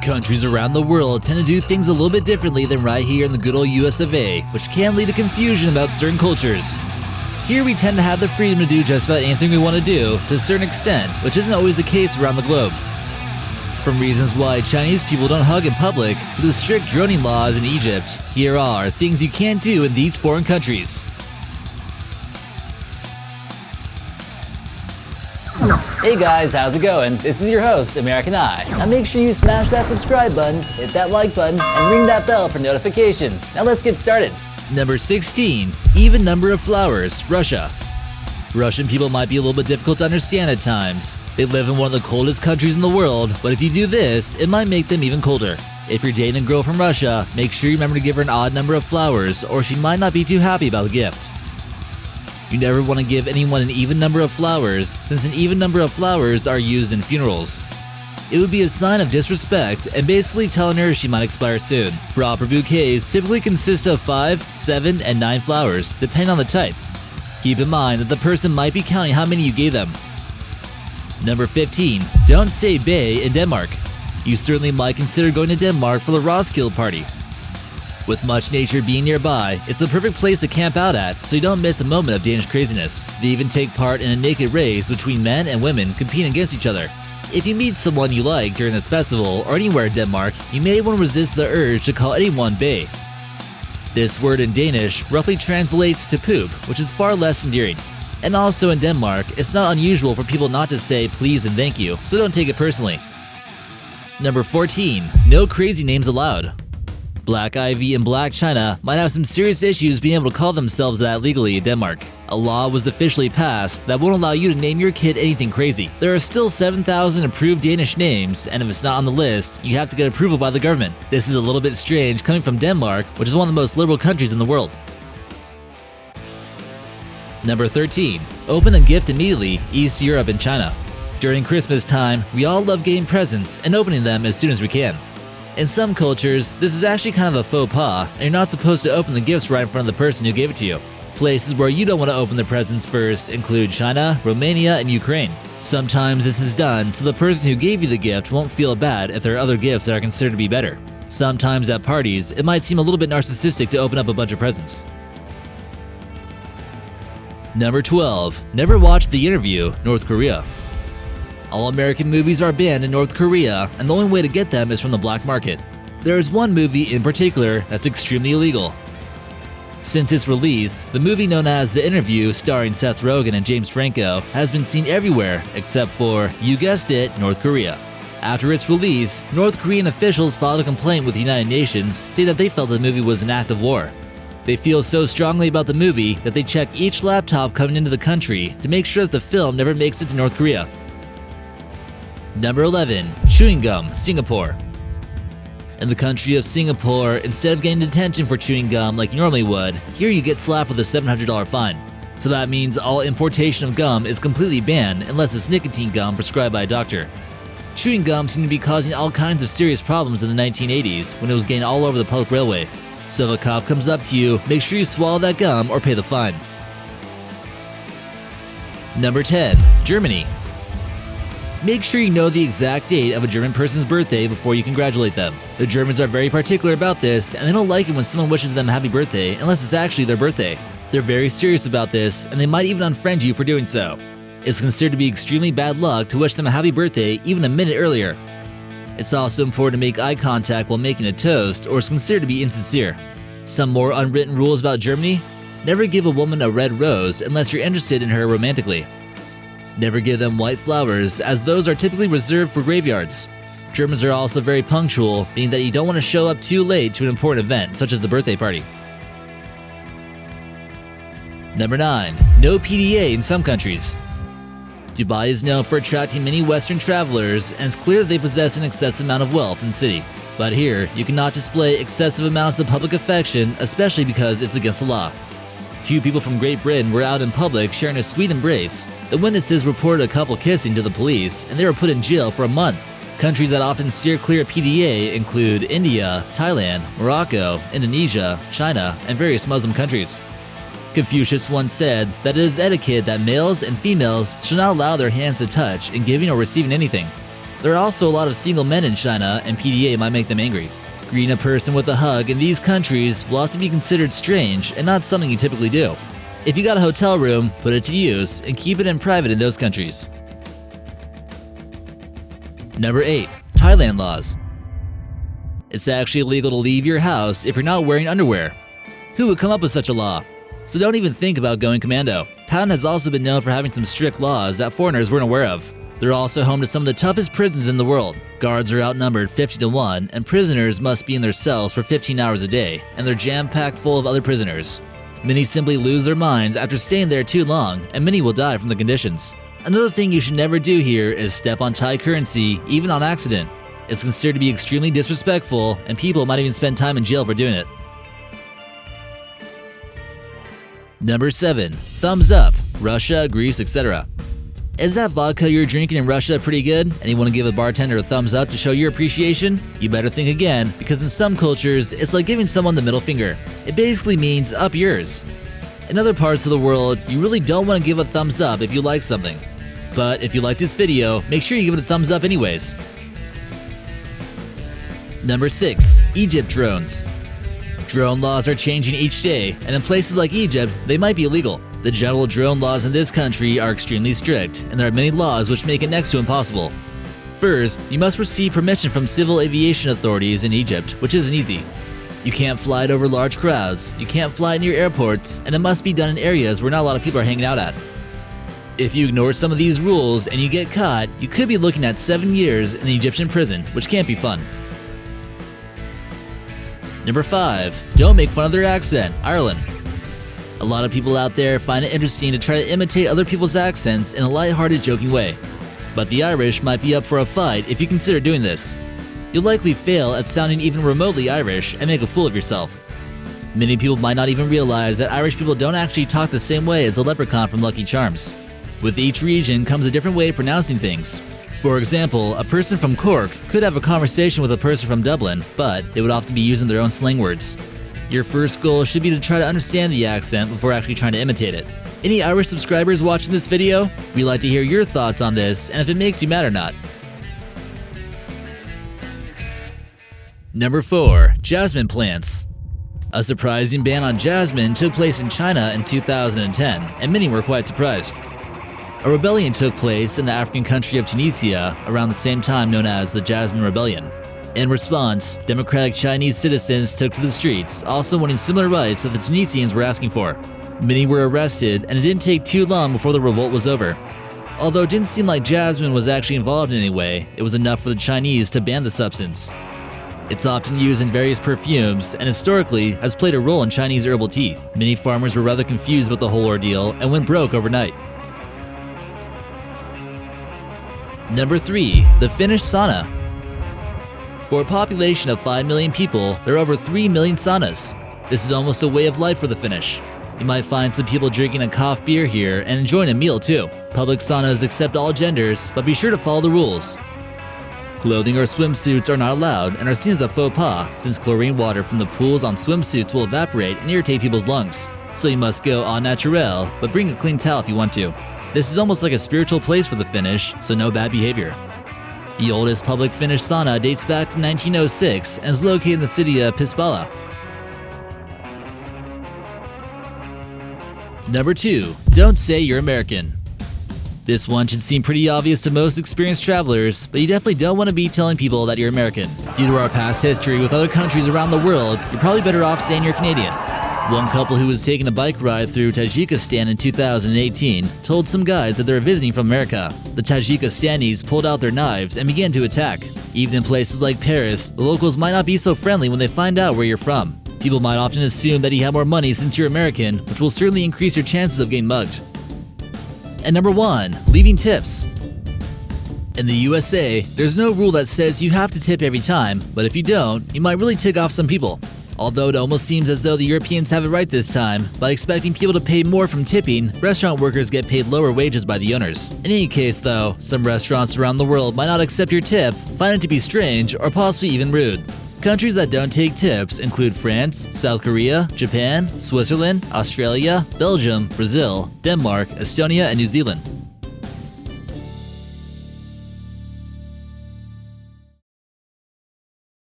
Countries around the world tend to do things a little bit differently than right here in the good old US of A, which can lead to confusion about certain cultures. Here we tend to have the freedom to do just about anything we want to do to a certain extent, which isn't always the case around the globe. From reasons why Chinese people don't hug in public to the strict droning laws in Egypt, here are things you can't do in these foreign countries. Hey guys, how's it going? This is your host, American Eye. Now make sure you smash that subscribe button, hit that like button, and ring that bell for notifications. Now let's get started. Number 16. Even number of flowers, Russia. Russian people might be a little bit difficult to understand at times. They live in one of the coldest countries in the world, but if you do this, it might make them even colder. If you're dating a girl from Russia, make sure you remember to give her an odd number of flowers, or she might not be too happy about the gift. You never want to give anyone an even number of flowers, since an even number of flowers are used in funerals. It would be a sign of disrespect and basically telling her she might expire soon. Proper bouquets typically consist of 5, 7, and 9 flowers, depending on the type. Keep in mind that the person might be counting how many you gave them. Number 15. Don't say BAE in Denmark. You certainly might consider going to Denmark for the Roskilde party. With much nature being nearby, it's the perfect place to camp out at, so you don't miss a moment of Danish craziness. They even take part in a naked race between men and women competing against each other. If you meet someone you like during this festival or anywhere in Denmark, you may want to resist the urge to call anyone BAE. This word in Danish roughly translates to poop, which is far less endearing. And also in Denmark, it's not unusual for people not to say please and thank you, so don't take it personally. Number 14. No crazy names allowed. Black Ivy and Black China might have some serious issues being able to call themselves that legally in Denmark. A law was officially passed that won't allow you to name your kid anything crazy. There are still 7,000 approved Danish names, and if it's not on the list, you have to get approval by the government. This is a little bit strange coming from Denmark, which is one of the most liberal countries in the world. Number 13. Open a gift immediately, East Europe and China. During Christmas time, we all love getting presents and opening them as soon as we can. In some cultures, this is actually kind of a faux pas, and you're not supposed to open the gifts right in front of the person who gave it to you. Places where you don't want to open the presents first include China, Romania, and Ukraine. Sometimes this is done so the person who gave you the gift won't feel bad if there are other gifts that are considered to be better. Sometimes at parties, it might seem a little bit narcissistic to open up a bunch of presents. Number 12. Never watch The Interview, North Korea. All American movies are banned in North Korea, and the only way to get them is from the black market. There is one movie in particular that's extremely illegal. Since its release, the movie known as The Interview, starring Seth Rogen and James Franco, has been seen everywhere except for, you guessed it, North Korea. After its release, North Korean officials filed a complaint with the United Nations, saying that they felt the movie was an act of war. They feel so strongly about the movie that they check each laptop coming into the country to make sure that the film never makes it to North Korea. Number 11. Chewing gum, Singapore. In the country of Singapore, instead of getting detention for chewing gum like you normally would, here you get slapped with a $700 fine. So that means all importation of gum is completely banned unless it's nicotine gum prescribed by a doctor. Chewing gum seemed to be causing all kinds of serious problems in the 1980s when it was getting all over the public railway. So if a cop comes up to you, make sure you swallow that gum or pay the fine. Number 10. Germany. Make sure you know the exact date of a German person's birthday before you congratulate them. The Germans are very particular about this, and they don't like it when someone wishes them a happy birthday unless it's actually their birthday. They're very serious about this, and they might even unfriend you for doing so. It's considered to be extremely bad luck to wish them a happy birthday even a minute earlier. It's also important to make eye contact while making a toast, or it's considered to be insincere. Some more unwritten rules about Germany: never give a woman a red rose unless you're interested in her romantically. Never give them white flowers, as those are typically reserved for graveyards. Germans are also very punctual, meaning that you don't want to show up too late to an important event, such as a birthday party. Number 9. No PDA in some countries. Dubai is known for attracting many Western travelers, and it's clear that they possess an excessive amount of wealth in the city. But here, you cannot display excessive amounts of public affection, especially because it's against the law. 2 people from Great Britain were out in public sharing a sweet embrace. The witnesses reported a couple kissing to the police, and they were put in jail for a month. Countries that often steer clear of PDA include India, Thailand, Morocco, Indonesia, China, and various Muslim countries. Confucius once said that it is etiquette that males and females should not allow their hands to touch in giving or receiving anything. There are also a lot of single men in China, and PDA might make them angry. Greeting a person with a hug in these countries will have to be considered strange and not something you typically do. If you got a hotel room, put it to use and keep it in private in those countries. Number 8. Thailand Laws. It's actually illegal to leave your house if you're not wearing underwear. Who would come up with such a law? So don't even think about going commando. Thailand has also been known for having some strict laws that foreigners weren't aware of. They're also home to some of the toughest prisons in the world. Guards are outnumbered 50 to 1, and prisoners must be in their cells for 15 hours a day, and they're jam-packed full of other prisoners. Many simply lose their minds after staying there too long, and many will die from the conditions. Another thing you should never do here is step on Thai currency, even on accident. It's considered to be extremely disrespectful, and people might even spend time in jail for doing it. Number 7. Thumbs up. Russia, Greece, etc. Is that vodka you're drinking in Russia pretty good, and you want to give the bartender a thumbs up to show your appreciation? You better think again, because in some cultures, it's like giving someone the middle finger. It basically means up yours. In other parts of the world, you really don't want to give a thumbs up if you like something. But if you like this video, make sure you give it a thumbs up anyways. Number 6. Egypt drones. Drone laws are changing each day, and in places like Egypt, they might be illegal. The general drone laws in this country are extremely strict, and there are many laws which make it next to impossible. First, you must receive permission from civil aviation authorities in Egypt, which isn't easy. You can't fly it over large crowds, you can't fly it near airports, and it must be done in areas where not a lot of people are hanging out at. If you ignore some of these rules and you get caught, you could be looking at 7 years in the Egyptian prison, which can't be fun. Number 5. Don't make fun of their accent, Ireland. A lot of people out there find it interesting to try to imitate other people's accents in a lighthearted, joking way. But the Irish might be up for a fight if you consider doing this. You'll likely fail at sounding even remotely Irish and make a fool of yourself. Many people might not even realize that Irish people don't actually talk the same way as a leprechaun from Lucky Charms. With each region comes a different way of pronouncing things. For example, a person from Cork could have a conversation with a person from Dublin, but they would often be using their own slang words. Your first goal should be to try to understand the accent before actually trying to imitate it. Any Irish subscribers watching this video? We'd like to hear your thoughts on this and if it makes you mad or not. Number 4. Jasmine plants. A surprising ban on jasmine took place in China in 2010, and many were quite surprised. A rebellion took place in the African country of Tunisia around the same time, known as the Jasmine Rebellion. In response, democratic Chinese citizens took to the streets, also wanting similar rights that the Tunisians were asking for. Many were arrested, and it didn't take too long before the revolt was over. Although it didn't seem like jasmine was actually involved in any way, it was enough for the Chinese to ban the substance. It's often used in various perfumes, and historically has played a role in Chinese herbal tea. Many farmers were rather confused about the whole ordeal and went broke overnight. Number 3. The Finnish Sauna. For a population of 5 million people, there are over 3 million saunas. This is almost a way of life for the Finnish. You might find some people drinking a cough beer here and enjoying a meal too. Public saunas accept all genders, but be sure to follow the rules. Clothing or swimsuits are not allowed and are seen as a faux pas, since chlorine water from the pools on swimsuits will evaporate and irritate people's lungs. So you must go au naturel, but bring a clean towel if you want to. This is almost like a spiritual place for the Finnish, so no bad behavior. The oldest public Finnish sauna dates back to 1906 and is located in the city of Pispala. Number 2. Don't say you're American. This one should seem pretty obvious to most experienced travelers, but you definitely don't want to be telling people that you're American. Due to our past history with other countries around the world, you're probably better off saying you're Canadian. One couple who was taking a bike ride through Tajikistan in 2018 told some guys that they were visiting from America. The Tajikistanis pulled out their knives and began to attack. Even in places like Paris, the locals might not be so friendly when they find out where you're from. People might often assume that you have more money since you're American, which will certainly increase your chances of getting mugged. And number 1. Leaving tips. In the USA, there's no rule that says you have to tip every time, but if you don't, you might really tick off some people. Although it almost seems as though the Europeans have it right this time, by expecting people to pay more from tipping, restaurant workers get paid lower wages by the owners. In any case though, some restaurants around the world might not accept your tip, find it to be strange, or possibly even rude. Countries that don't take tips include France, South Korea, Japan, Switzerland, Australia, Belgium, Brazil, Denmark, Estonia, and New Zealand.